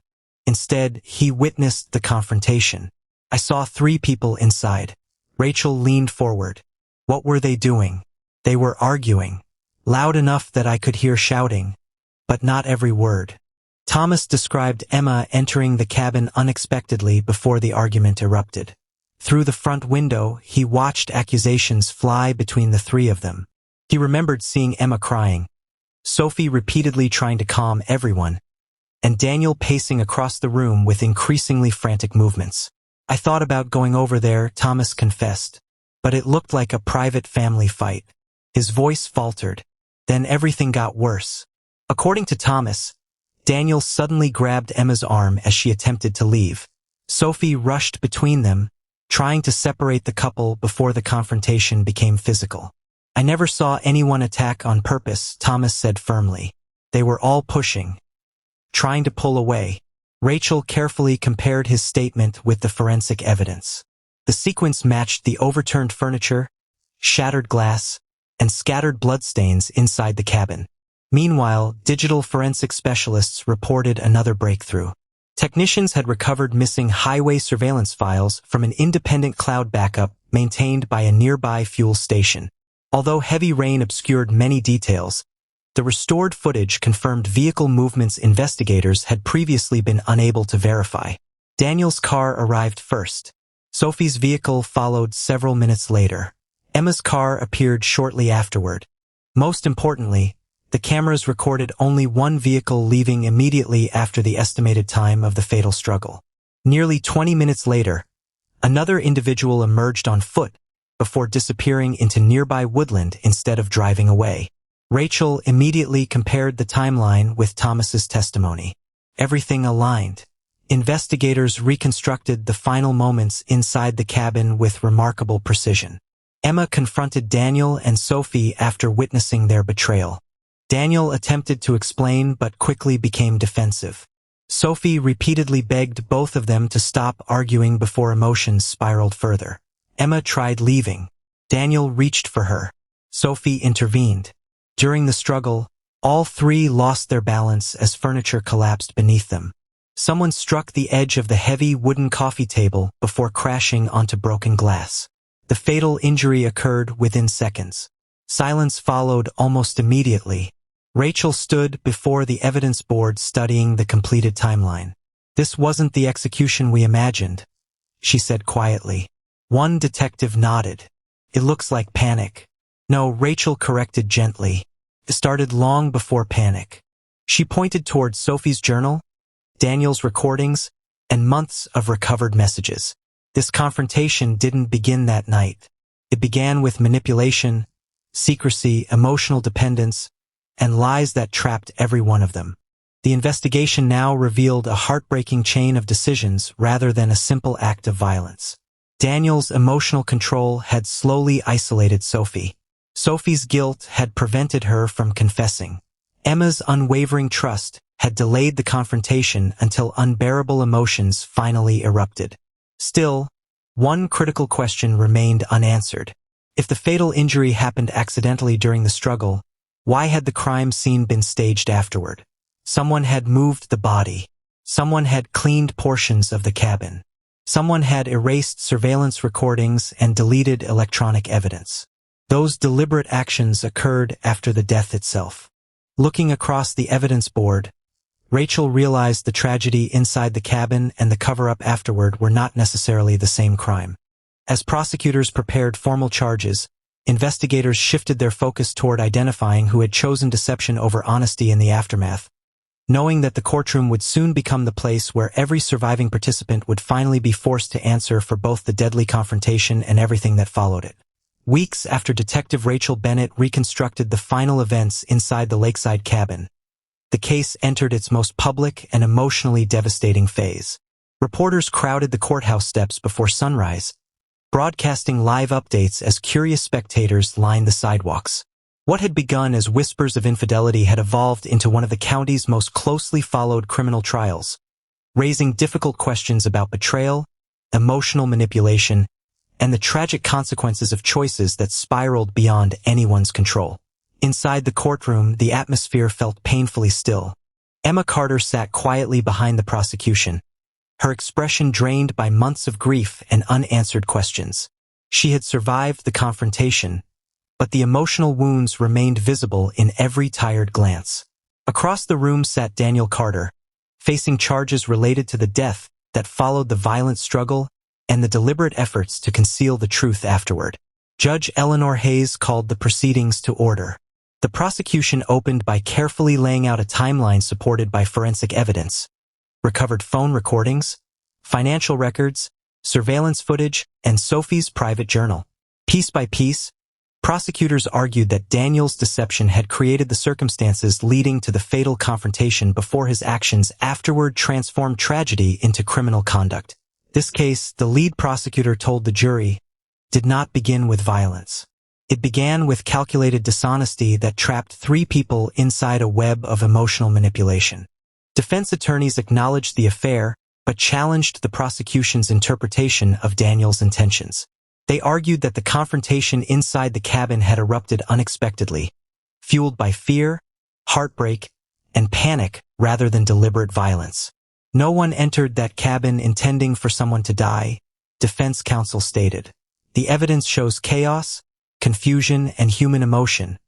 Instead, he witnessed the confrontation. I saw 3 people inside. Rachel leaned forward. What were they doing? They were arguing. Loud enough that I could hear shouting, but not every word. Thomas described Emma entering the cabin unexpectedly before the argument erupted. Through the front window, he watched accusations fly between the 3 of them. He remembered seeing Emma crying, Sophie repeatedly trying to calm everyone, and Daniel pacing across the room with increasingly frantic movements. I thought about going over there, Thomas confessed, but it looked like a private family fight. His voice faltered. Then everything got worse. According to Thomas, Daniel suddenly grabbed Emma's arm as she attempted to leave. Sophie rushed between them, trying to separate the couple before the confrontation became physical. I never saw anyone attack on purpose, Thomas said firmly. They were all pushing, trying to pull away. Rachel carefully compared his statement with the forensic evidence. The sequence matched the overturned furniture, shattered glass, and scattered bloodstains inside the cabin. Meanwhile, digital forensic specialists reported another breakthrough. Technicians had recovered missing highway surveillance files from an independent cloud backup maintained by a nearby fuel station. Although heavy rain obscured many details, the restored footage confirmed vehicle movements investigators had previously been unable to verify. Daniel's car arrived first. Sophie's vehicle followed several minutes later. Emma's car appeared shortly afterward. Most importantly, the cameras recorded only one vehicle leaving immediately after the estimated time of the fatal struggle. Nearly 20 minutes later, another individual emerged on foot before disappearing into nearby woodland instead of driving away. Rachel immediately compared the timeline with Thomas's testimony. Everything aligned. Investigators reconstructed the final moments inside the cabin with remarkable precision. Emma confronted Daniel and Sophie after witnessing their betrayal. Daniel attempted to explain but quickly became defensive. Sophie repeatedly begged both of them to stop arguing before emotions spiraled further. Emma tried leaving. Daniel reached for her. Sophie intervened. During the struggle, all 3 lost their balance as furniture collapsed beneath them. Someone struck the edge of the heavy wooden coffee table before crashing onto broken glass. The fatal injury occurred within seconds. Silence followed almost immediately. Rachel stood before the evidence board studying the completed timeline. This wasn't the execution we imagined, she said quietly. One detective nodded. It looks like panic. No, Rachel corrected gently. It started long before panic. She pointed towards Sophie's journal, Daniel's recordings, and months of recovered messages. This confrontation didn't begin that night. It began with manipulation, secrecy, emotional dependence, and lies that trapped every one of them. The investigation now revealed a heartbreaking chain of decisions rather than a simple act of violence. Daniel's emotional control had slowly isolated Sophie. Sophie's guilt had prevented her from confessing. Emma's unwavering trust had delayed the confrontation until unbearable emotions finally erupted. Still, one critical question remained unanswered. If the fatal injury happened accidentally during the struggle, why had the crime scene been staged afterward? Someone had moved the body. Someone had cleaned portions of the cabin. Someone had erased surveillance recordings and deleted electronic evidence. Those deliberate actions occurred after the death itself. Looking across the evidence board, Rachel realized the tragedy inside the cabin and the cover-up afterward were not necessarily the same crime. As prosecutors prepared formal charges, investigators shifted their focus toward identifying who had chosen deception over honesty in the aftermath, knowing that the courtroom would soon become the place where every surviving participant would finally be forced to answer for both the deadly confrontation and everything that followed it. Weeks after Detective Rachel Bennett reconstructed the final events inside the lakeside cabin, the case entered its most public and emotionally devastating phase. Reporters crowded the courthouse steps before sunrise, broadcasting live updates as curious spectators lined the sidewalks. What had begun as whispers of infidelity had evolved into one of the county's most closely followed criminal trials, raising difficult questions about betrayal, emotional manipulation, and the tragic consequences of choices that spiraled beyond anyone's control. Inside the courtroom, the atmosphere felt painfully still. Emma Carter sat quietly behind the prosecution, her expression drained by months of grief and unanswered questions. She had survived the confrontation, but the emotional wounds remained visible in every tired glance. Across the room sat Daniel Carter, facing charges related to the death that followed the violent struggle and the deliberate efforts to conceal the truth afterward. Judge Eleanor Hayes called the proceedings to order. The prosecution opened by carefully laying out a timeline supported by forensic evidence, recovered phone recordings, financial records, surveillance footage, and Sophie's private journal. Piece by piece, prosecutors argued that Daniel's deception had created the circumstances leading to the fatal confrontation before his actions afterward transformed tragedy into criminal conduct. This case, the lead prosecutor told the jury, did not begin with violence. It began with calculated dishonesty that trapped 3 people inside a web of emotional manipulation. Defense attorneys acknowledged the affair, but challenged the prosecution's interpretation of Daniel's intentions. They argued that the confrontation inside the cabin had erupted unexpectedly, fueled by fear, heartbreak, and panic rather than deliberate violence. No one entered that cabin intending for someone to die, defense counsel stated. The evidence shows chaos, confusion, and human emotion,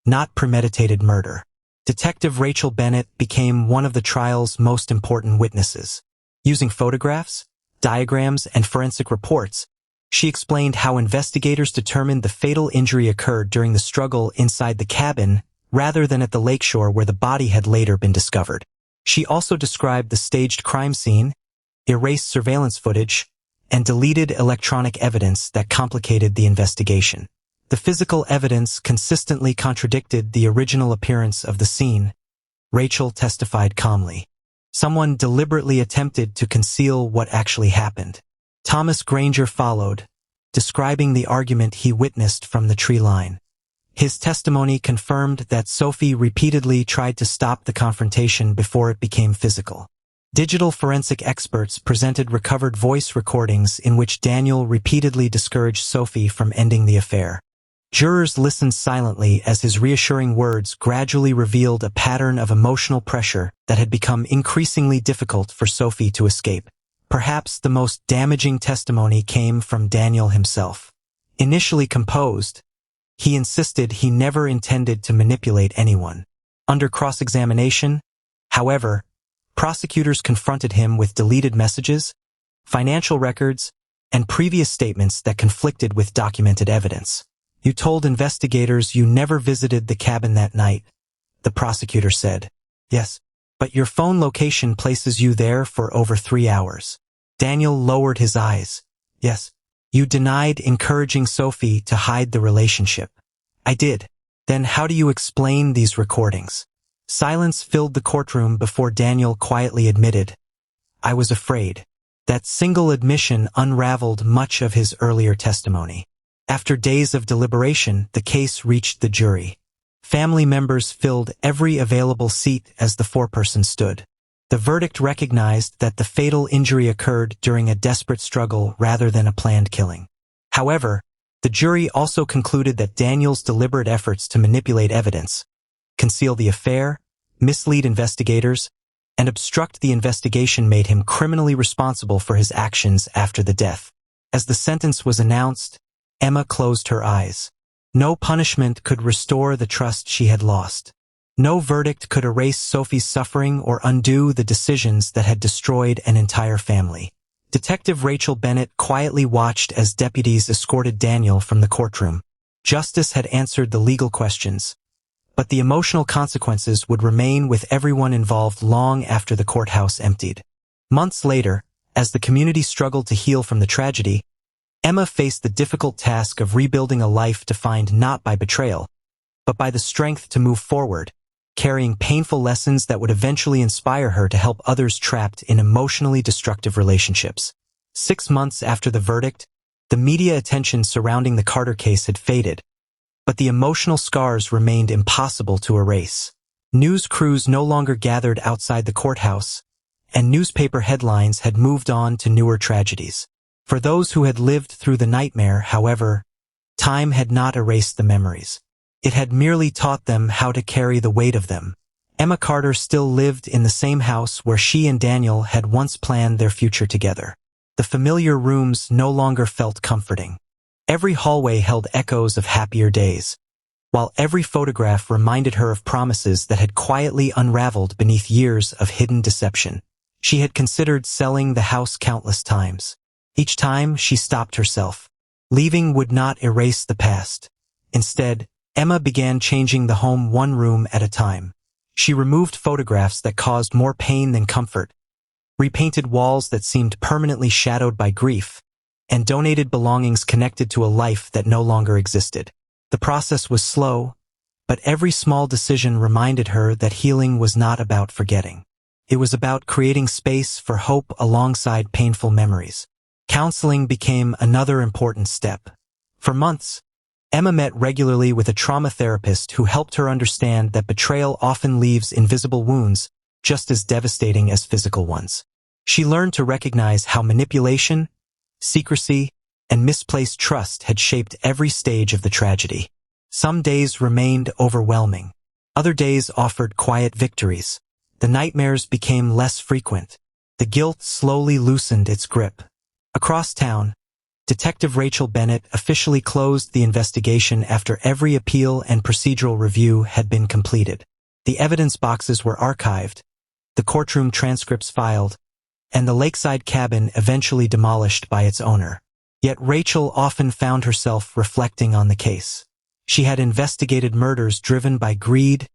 not premeditated murder. Detective Rachel Bennett became one of the trial's most important witnesses. Using photographs, diagrams, and forensic reports, she explained how investigators determined the fatal injury occurred during the struggle inside the cabin rather than at the lakeshore where the body had later been discovered. She also described the staged crime scene, erased surveillance footage, and deleted electronic evidence that complicated the investigation. The physical evidence consistently contradicted the original appearance of the scene, Rachel testified calmly. Someone deliberately attempted to conceal what actually happened. Thomas Granger followed, describing the argument he witnessed from the tree line. His testimony confirmed that Sophie repeatedly tried to stop the confrontation before it became physical. Digital forensic experts presented recovered voice recordings in which Daniel repeatedly discouraged Sophie from ending the affair. Jurors listened silently as his reassuring words gradually revealed a pattern of emotional pressure that had become increasingly difficult for Sophie to escape. Perhaps the most damaging testimony came from Daniel himself. Initially composed, he insisted he never intended to manipulate anyone. Under cross-examination, however, prosecutors confronted him with deleted messages, financial records, and previous statements that conflicted with documented evidence. You told investigators you never visited the cabin that night, the prosecutor said. Yes, but your phone location places you there for over 3 hours. Daniel lowered his eyes. Yes, you denied encouraging Sophie to hide the relationship. I did. Then how do you explain these recordings? Silence filled the courtroom before Daniel quietly admitted, I was afraid. That single admission unraveled much of his earlier testimony. After days of deliberation, the case reached the jury. Family members filled every available seat as the foreperson stood. The verdict recognized that the fatal injury occurred during a desperate struggle rather than a planned killing. However, the jury also concluded that Daniel's deliberate efforts to manipulate evidence, conceal the affair, mislead investigators, and obstruct the investigation made him criminally responsible for his actions after the death. As the sentence was announced, Emma closed her eyes. No punishment could restore the trust she had lost. No verdict could erase Sophie's suffering or undo the decisions that had destroyed an entire family. Detective Rachel Bennett quietly watched as deputies escorted Daniel from the courtroom. Justice had answered the legal questions, but the emotional consequences would remain with everyone involved long after the courthouse emptied. Months later, as the community struggled to heal from the tragedy, Emma faced the difficult task of rebuilding a life defined not by betrayal, but by the strength to move forward, carrying painful lessons that would eventually inspire her to help others trapped in emotionally destructive relationships. 6 months after the verdict, the media attention surrounding the Carter case had faded, but the emotional scars remained impossible to erase. News crews no longer gathered outside the courthouse, and newspaper headlines had moved on to newer tragedies. For those who had lived through the nightmare, however, time had not erased the memories. It had merely taught them how to carry the weight of them. Emma Carter still lived in the same house where she and Daniel had once planned their future together. The familiar rooms no longer felt comforting. Every hallway held echoes of happier days, while every photograph reminded her of promises that had quietly unraveled beneath years of hidden deception. She had considered selling the house countless times. Each time, she stopped herself. Leaving would not erase the past. Instead, Emma began changing the home one room at a time. She removed photographs that caused more pain than comfort, repainted walls that seemed permanently shadowed by grief, and donated belongings connected to a life that no longer existed. The process was slow, but every small decision reminded her that healing was not about forgetting. It was about creating space for hope alongside painful memories. Counseling became another important step. For months, Emma met regularly with a trauma therapist who helped her understand that betrayal often leaves invisible wounds just as devastating as physical ones. She learned to recognize how manipulation, secrecy, and misplaced trust had shaped every stage of the tragedy. Some days remained overwhelming. Other days offered quiet victories. The nightmares became less frequent. The guilt slowly loosened its grip. Across town, Detective Rachel Bennett officially closed the investigation after every appeal and procedural review had been completed. The evidence boxes were archived, the courtroom transcripts filed, and the lakeside cabin eventually demolished by its owner. Yet Rachel often found herself reflecting on the case. She had investigated murders driven by greed,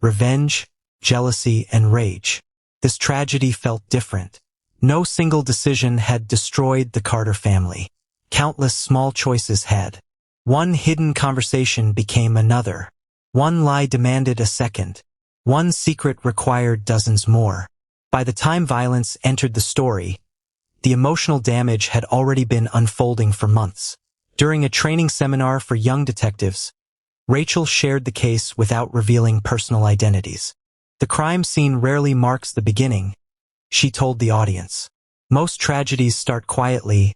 revenge, jealousy, and rage. This tragedy felt different. No single decision had destroyed the Carter family. Countless small choices had. One hidden conversation became another. One lie demanded a second. One secret required dozens more. By the time violence entered the story, the emotional damage had already been unfolding for months. During a training seminar for young detectives, Rachel shared the case without revealing personal identities. The crime scene rarely marks the beginning, she told the audience. Most tragedies start quietly,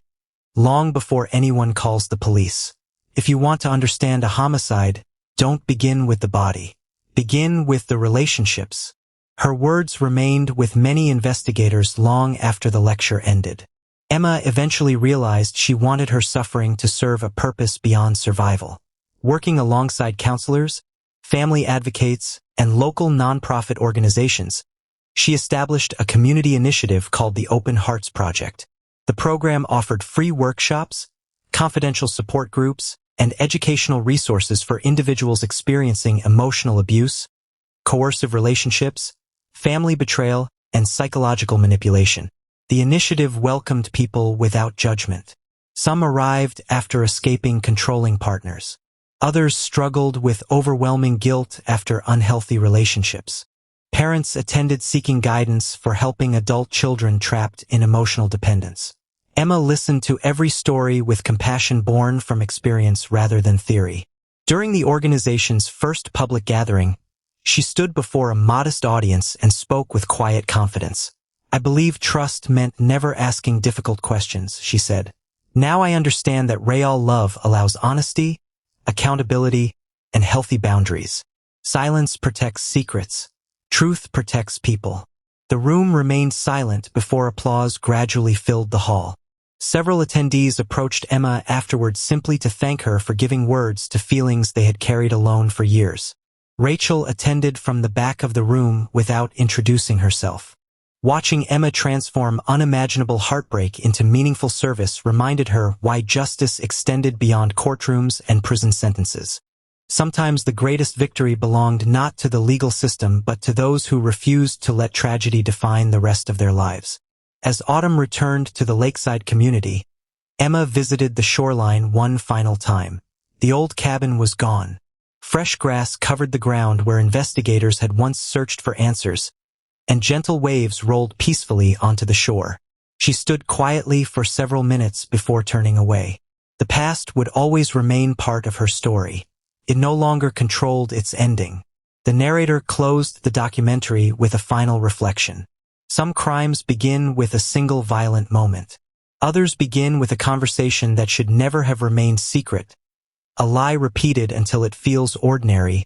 long before anyone calls the police. If you want to understand a homicide, don't begin with the body. Begin with the relationships. Her words remained with many investigators long after the lecture ended. Emma eventually realized she wanted her suffering to serve a purpose beyond survival. Working alongside counselors, family advocates, and local nonprofit organizations, she established a community initiative called the Open Hearts Project. The program offered free workshops, confidential support groups, and educational resources for individuals experiencing emotional abuse, coercive relationships, family betrayal, and psychological manipulation. The initiative welcomed people without judgment. Some arrived after escaping controlling partners. Others struggled with overwhelming guilt after unhealthy relationships. Parents attended seeking guidance for helping adult children trapped in emotional dependence. Emma listened to every story with compassion born from experience rather than theory. During the organization's first public gathering, she stood before a modest audience and spoke with quiet confidence. "I believe trust meant never asking difficult questions," she said. "Now I understand that real love allows honesty, accountability, and healthy boundaries. Silence protects secrets. Truth protects people." The room remained silent before applause gradually filled the hall. Several attendees approached Emma afterwards simply to thank her for giving words to feelings they had carried alone for years. Rachel attended from the back of the room without introducing herself. Watching Emma transform unimaginable heartbreak into meaningful service reminded her why justice extended beyond courtrooms and prison sentences. Sometimes the greatest victory belonged not to the legal system but to those who refused to let tragedy define the rest of their lives. As autumn returned to the lakeside community, Emma visited the shoreline one final time. The old cabin was gone. Fresh grass covered the ground where investigators had once searched for answers, and gentle waves rolled peacefully onto the shore. She stood quietly for several minutes before turning away. The past would always remain part of her story. It no longer controlled its ending. The narrator closed the documentary with a final reflection. Some crimes begin with a single violent moment. Others begin with a conversation that should never have remained secret, a lie repeated until it feels ordinary,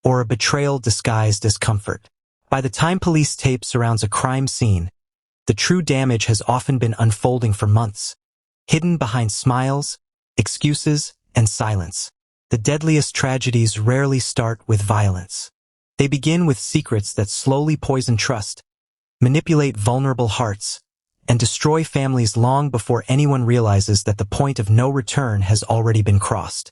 or a betrayal disguised as comfort. By the time police tape surrounds a crime scene, the true damage has often been unfolding for months, hidden behind smiles, excuses, and silence. The deadliest tragedies rarely start with violence. They begin with secrets that slowly poison trust, manipulate vulnerable hearts, and destroy families long before anyone realizes that the point of no return has already been crossed.